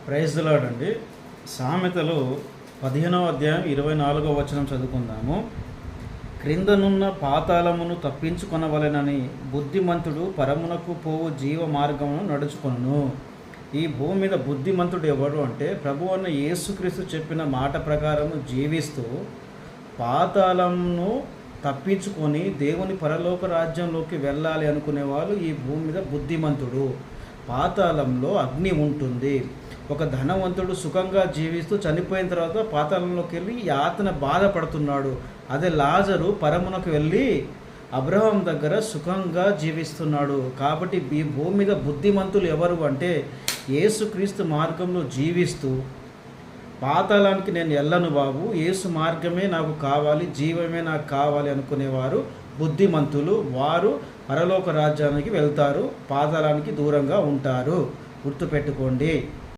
Praise the lord అండి. సామెతలు 15వ అధ్యాయం 24వ వచనం చదువుకుందాము. క్రిందనున్న పాతాళమును తప్పించుకొనవలెనని బుద్ధిమంతుడు పరమునకు పోవు జీవ మార్గమును నడుచుకొనును. ఈ భూమి మీద బుద్ధిమంతుడు ఎవరు అంటే ప్రభువు అన్న యేసుక్రీస్తు చెప్పిన మాట ప్రకారం జీవిస్తూ పాతాళమును తప్పించుకొని దేవుని పరలోక రాజ్యంలోకి వెళ్ళాలి అనుకునేవాళ్ళు ఈ భూమి మీద బుద్ధిమంతుడు. పాతాళంలో అగ్ని ఉంటుంది. ఒక ధనవంతుడు సుఖంగా జీవిస్తూ చనిపోయిన తర్వాత పాతాళంలోకి వెళ్ళి యాతన బాధపడుతున్నాడు. అదే లాజరు పరమునకు వెళ్ళి అబ్రహాం దగ్గర సుఖంగా జీవిస్తున్నాడు. కాబట్టి ఈ భూమి మీద బుద్ధిమంతులు ఎవరు అంటే యేసుక్రీస్తు మార్గంలో జీవిస్తూ పాతాళానికి నేను వెళ్ళను బాబు, యేసు మార్గమే నాకు కావాలి, జీవమే నాకు కావాలి అనుకునేవారు బుద్ధిమంతులు. వారు పరలోక రాజ్యానికి వెళ్తారు, పాతాళానికి దూరంగా ఉంటారు. గుర్తుపెట్టుకోండి.